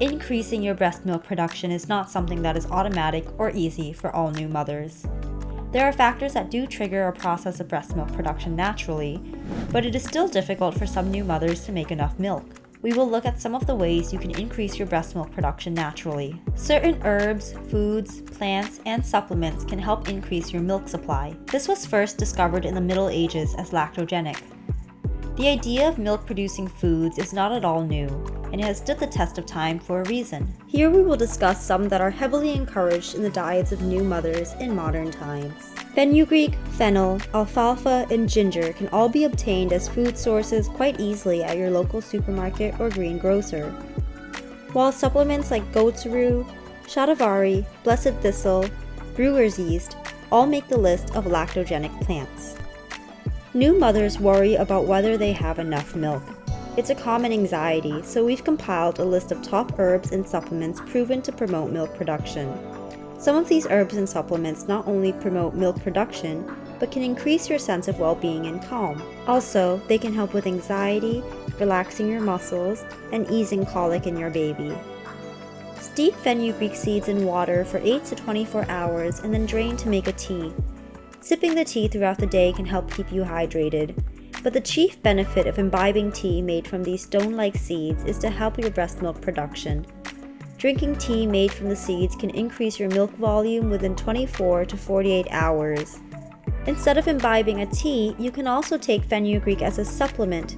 Increasing your breast milk production is not something that is automatic or easy for all new mothers. There are factors that do trigger a process of breast milk production naturally, but it is still difficult for some new mothers to make enough milk. We will look at some of the ways you can increase your breast milk production naturally. Certain herbs, foods, plants, and supplements can help increase your milk supply. This was first discovered in the Middle Ages as lactogenic. The idea of milk-producing foods is not at all new, and it has stood the test of time for a reason. Here we will discuss some that are heavily encouraged in the diets of new mothers in modern times. Fenugreek, fennel, alfalfa, and ginger can all be obtained as food sources quite easily at your local supermarket or greengrocer. While supplements like goat's rue, Shatavari, blessed thistle, Brewer's yeast all make the list of lactogenic plants. New mothers worry about whether they have enough milk. It's a common anxiety, so we've compiled a list of top herbs and supplements proven to promote milk production. Some of these herbs and supplements not only promote milk production, but can increase your sense of well-being and calm. Also, they can help with anxiety, relaxing your muscles, and easing colic in your baby. Steep fenugreek seeds in water for 8 to 24 hours and then drain to make a tea. Sipping the tea throughout the day can help keep you hydrated, but the chief benefit of imbibing tea made from these stone-like seeds is to help your breast milk production. Drinking tea made from the seeds can increase your milk volume within 24 to 48 hours. Instead of imbibing a tea, you can also take fenugreek as a supplement.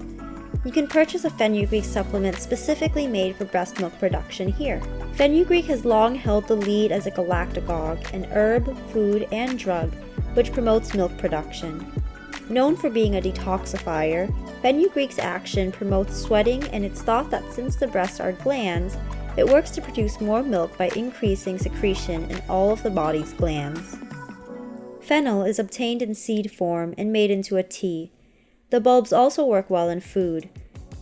You can purchase a fenugreek supplement specifically made for breast milk production here. Fenugreek has long held the lead as a galactagogue, an herb, food, and drug which promotes milk production. Known for being a detoxifier, fenugreek's action promotes sweating, and it's thought that since the breasts are glands, it works to produce more milk by increasing secretion in all of the body's glands. Fennel is obtained in seed form and made into a tea. The bulbs also work well in food.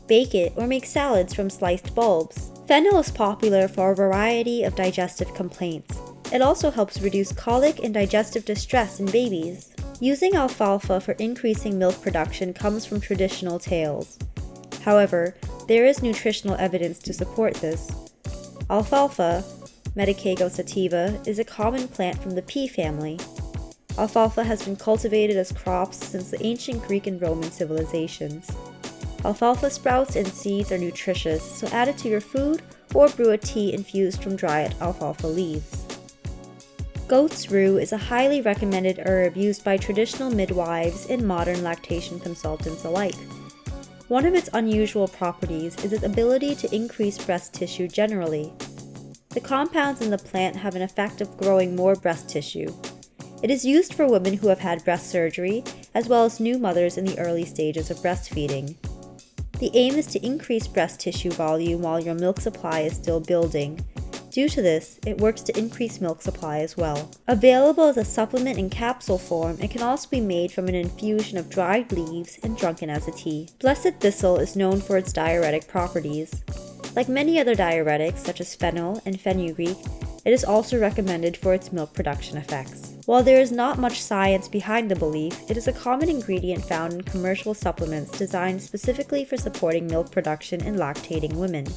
Bake it or make salads from sliced bulbs. Fennel is popular for a variety of digestive complaints. It also helps reduce colic and digestive distress in babies. Using alfalfa for increasing milk production comes from traditional tales. However, there is nutritional evidence to support this. Alfalfa, Medicago sativa, is a common plant from the pea family. Alfalfa has been cultivated as crops since the ancient Greek and Roman civilizations. Alfalfa sprouts and seeds are nutritious, so add it to your food or brew a tea infused from dried alfalfa leaves. Goat's rue is a highly recommended herb used by traditional midwives and modern lactation consultants alike. One of its unusual properties is its ability to increase breast tissue generally. The compounds in the plant have an effect of growing more breast tissue. It is used for women who have had breast surgery, as well as new mothers in the early stages of breastfeeding. The aim is to increase breast tissue volume while your milk supply is still building. Due to this, it works to increase milk supply as well. Available as a supplement in capsule form, it can also be made from an infusion of dried leaves and drunken as a tea. Blessed thistle is known for its diuretic properties. Like many other diuretics, such as fennel and fenugreek, it is also recommended for its milk production effects. While there is not much science behind the belief, it is a common ingredient found in commercial supplements designed specifically for supporting milk production in lactating women.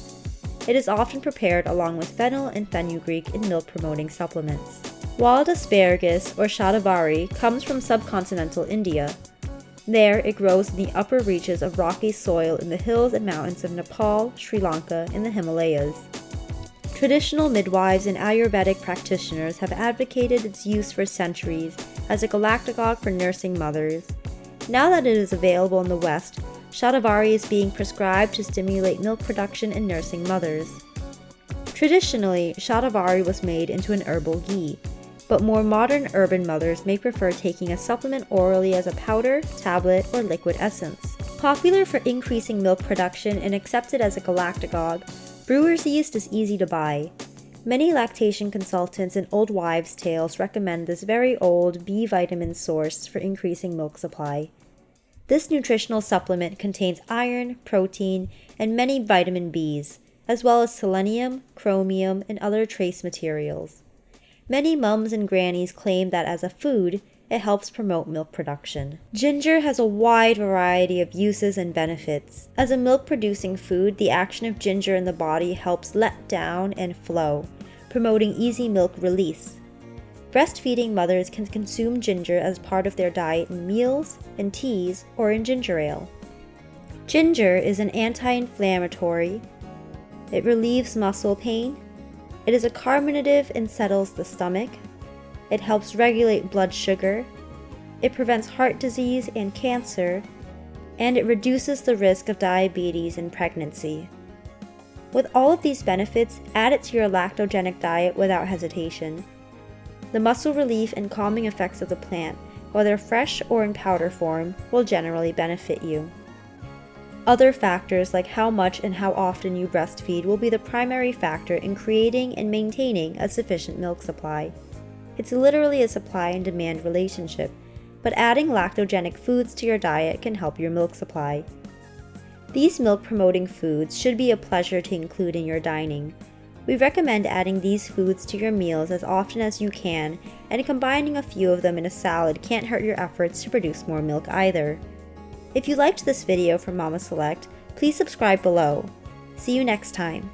It is often prepared along with fennel and fenugreek in milk-promoting supplements. Wild asparagus, or shatavari, comes from subcontinental India. There, it grows in the upper reaches of rocky soil in the hills and mountains of Nepal, Sri Lanka, and the Himalayas. Traditional midwives and Ayurvedic practitioners have advocated its use for centuries as a galactagogue for nursing mothers. Now that it is available in the West, Shatavari is being prescribed to stimulate milk production in nursing mothers. Traditionally, Shatavari was made into an herbal ghee, but more modern urban mothers may prefer taking a supplement orally as a powder, tablet, or liquid essence. Popular for increasing milk production and accepted as a galactagogue, Brewer's yeast is easy to buy. Many lactation consultants and old wives' tales recommend this very old B vitamin source for increasing milk supply. This nutritional supplement contains iron, protein, and many vitamin Bs, as well as selenium, chromium, and other trace materials. Many mums and grannies claim that as a food, it helps promote milk production. Ginger has a wide variety of uses and benefits. As a milk-producing food, the action of ginger in the body helps let down and flow, promoting easy milk release. Breastfeeding mothers can consume ginger as part of their diet in meals, in teas, or in ginger ale. Ginger is an anti-inflammatory. It relieves muscle pain. It is a carminative and settles the stomach. It helps regulate blood sugar. It prevents heart disease and cancer. And it reduces the risk of diabetes in pregnancy. With all of these benefits, add it to your lactogenic diet without hesitation. The muscle relief and calming effects of the plant, whether fresh or in powder form, will generally benefit you. Other factors like how much and how often you breastfeed will be the primary factor in creating and maintaining a sufficient milk supply. It's literally a supply and demand relationship, but adding lactogenic foods to your diet can help your milk supply. These milk-promoting foods should be a pleasure to include in your dining. We recommend adding these foods to your meals as often as you can, and combining a few of them in a salad can't hurt your efforts to produce more milk either. If you liked this video from Mama Select, please subscribe below. See you next time.